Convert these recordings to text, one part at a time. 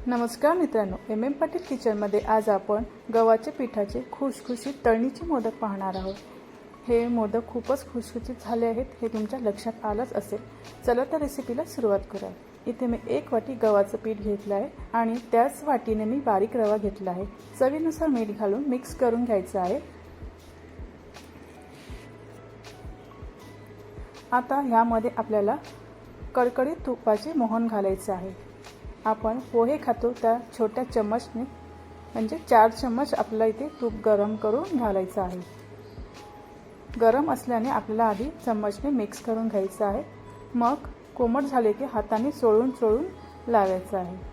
नमस्कार मित्रांनो, एम पाटील किचनमध्ये आज आपण गव्हाच्या पिठाचे खुसखुशीत तळणीचे मोदक पाहणार आहोत। हे मोदक खूपच खुसखुशीत झाले आहेत हे तुमच्या लक्षात आलंच असेल। चला तर रेसिपीला सुरुवात करूया। इथे मी 1 वाटी गव्हाचं पीठ घेतलं आहे आणि त्याच वाटीने मी बारीक रवा घेतला आहे। चवीनुसार मीठ घालून मिक्स करून घ्यायचं आहे। आता ह्यामध्ये आपल्याला कडकडीत तुपाचे मोहन घालायचे आहे। आपण पोहे खातो त्या छोट्या चम्मचने म्हणजे 4 चम्मच आपल्याला इथे तूप गरम करून घालायचं आहे। गरम असल्याने आपल्याला आधी चम्मचने मिक्स करून घ्यायचं आहे। मग कोमट झाले की हाताने चोळून चोळून लावायचं आहे।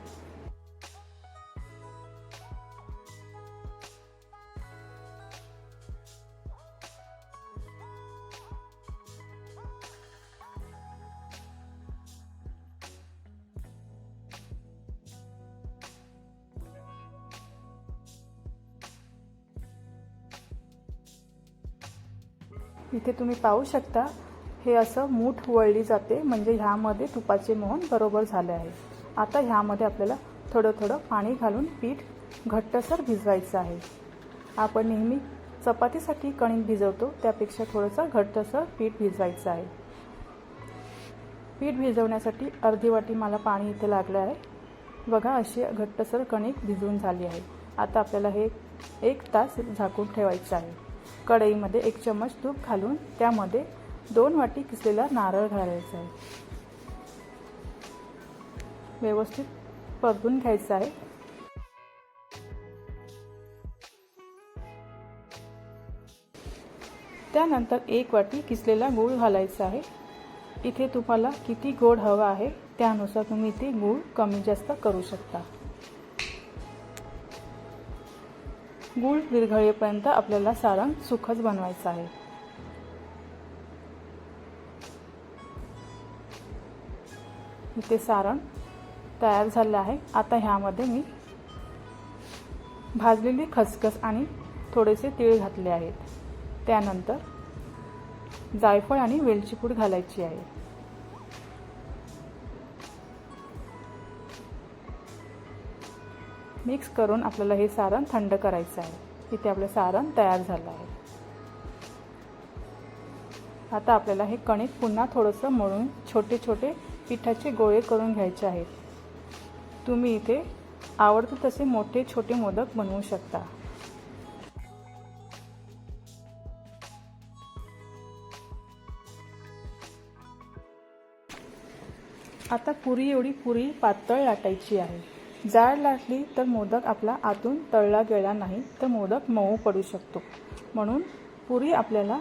इथे तुम्ही पाहू शकता हे असं मूठ वळली जाते म्हणजे ह्यामध्ये तुपाचे मोहन बरोबर झाले आहे। आता ह्यामध्ये आपल्याला थोडं थोडं पाणी घालून पीठ घट्टसर भिजवायचं आहे। आपण नेहमी चपातीसाठी कणिक भिजवतो त्यापेक्षा थोडंसं घट्टसर पीठ भिजवायचं आहे। पीठ भिजवण्यासाठी अर्धी वाटी मला पाणी इथे लागलं आहे। बघा अशी घट्टसर कणिक भिजवून झाली आहे। आता आपल्याला हे 1 तास झाकून ठेवायचं आहे। कढईमध्ये 1 चम्मच तूप घालून त्यामध्ये 2 वाटी किसलेला नारळ घालायचा आहे। व्यवस्थित परतून घ्यायचं आहे। त्यानंतर 1 वाटी किसलेला गूळ घालायचा आहे। इथे तुम्हाला किती गोड हवा आहे त्यानुसार तुम्ही इथे गूळ कमी जास्त करू शकता। गूळ विरघळेपर्यंत आपल्याला सारण सुखच बनवायचं आहे। इथे सारण तयार झालं आहे। आता ह्यामध्ये मी भाजलेली खसखस आणि थोडेसे तीळ घातले आहेत। त्यानंतर जायफळ आणि वेलची पूड घालायची आहे। मिक्स करून आपल्याला हे सारण थंड करायचं आहे। इथे आपलं सारण तयार झालं आहे। आता आपल्याला हे कणिक पुन्हा थोडंसं मळून छोटे छोटे पिठाचे गोळे करून घ्यायचे आहेत। तुम्ही इथे आवडते तसे मोठे छोटे मोदक बनवू शकता। आता पुरी एवढी पुरी पातळ लाटायची आहे। जाड लाटली तर मोदक आपला आतून तळला गेला नाही तर मोदक मऊ पडू शकतो। म्हणून पुरी आपल्याला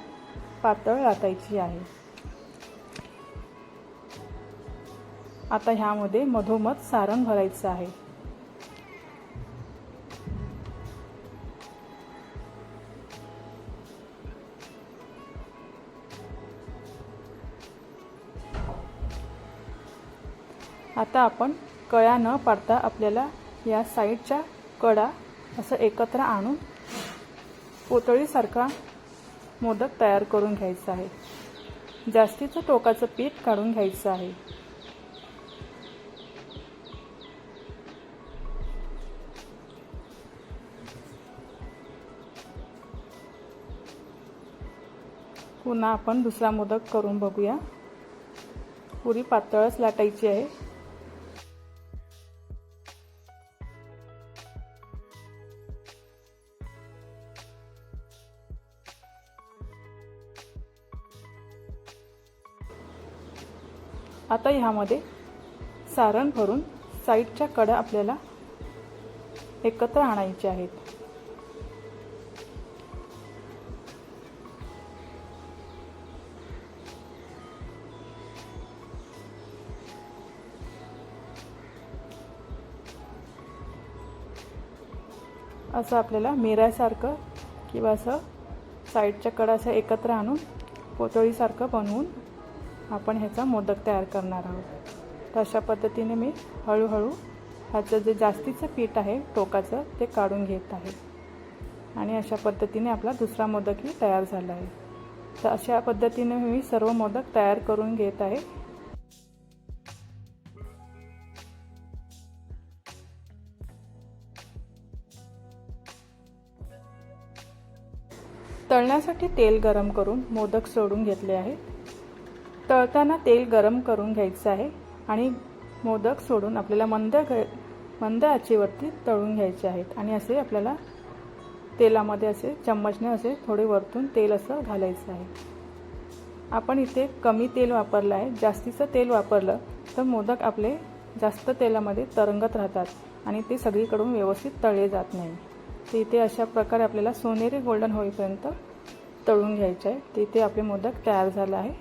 पातळ लाटायची आहे। आता ह्यामध्ये मधोमध सारण भरायचं आहे। आता आपण कळ्या न पाडता आपल्याला या साईडच्या कडा असं एकत्र आणून पोतळीसारखा मोदक तयार करून घ्यायचा आहे। जास्तीचं टोकाचं पीठ काढून घ्यायचं आहे। पुन्हा आपण दुसरा मोदक करून बघूया। पुरी पातळच लाटायची आहे। आता ह्यामध्ये सारण भरून साईडच्या कडा आपल्याला एकत्र आणायचे आहेत। असं आपल्याला मिऱ्यासारखं किंवा असं साईडच्या कडा असं एकत्र आणून पोतळीसारखं बनवून आपण ह्याचा मोदक तयार करणार आहोत। तर अशा पद्धतीने मी हळूहळू ह्याचं जे जास्तीचं पीठ आहे टोकाचं ते काढून घेत आहे आणि अशा पद्धतीने आपला दुसरा मोदकही तयार झाला आहे। तर अशा पद्धतीने मी सर्व मोदक तयार करून घेत आहे। तळण्यासाठी तेल गरम करून मोदक सोडून घेतले आहेत. तळताना तेल गरम करून घ्यायचं आहे आणि मोदक सोडून आपल्याला मंद आचेवरती तळून घ्यायचे आहेत. आणि असे आपल्याला तेलामध्ये असे चम्मचने असे थोडे वरतून तेल असं घालायचं आहे. आपण इथे कमी तेल वापरलं आहे. जास्तीचं तेल वापरलं तर मोदक आपले जास्त तेलामध्ये तरंगत राहतात आणि ते सगळीकडून व्यवस्थित तळले जात नाही. तर इथे अशा प्रकारे आपल्याला सोनेरी गोल्डन होईपर्यंत तळून घ्यायचे आहे. तर इथे आपले मोदक तयार झाले आहे.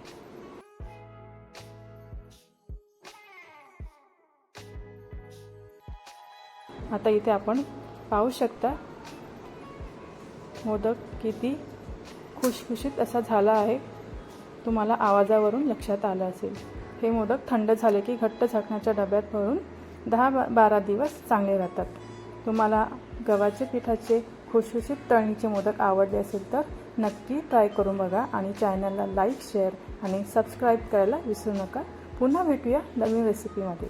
आता इथे आपण पाहू शकता मोदक किती खुशखुशीत असा झाला आहे. तुम्हाला आवाजावरून लक्षात आलं असेल. हे मोदक थंड झाले की घट्ट झाकणाच्या डब्यात भरून 10-12 दिवस चांगले राहतात. तुम्हाला गव्हाच्या पिठाचे खुशखुशीत तळणीचे मोदक आवडले असेल तर नक्की ट्राय करून बघा आणि चॅनलला लाईक, शेअर आणि सबस्क्राईब करायला विसरू नका. पुन्हा भेटूया नवीन रेसिपीमध्ये.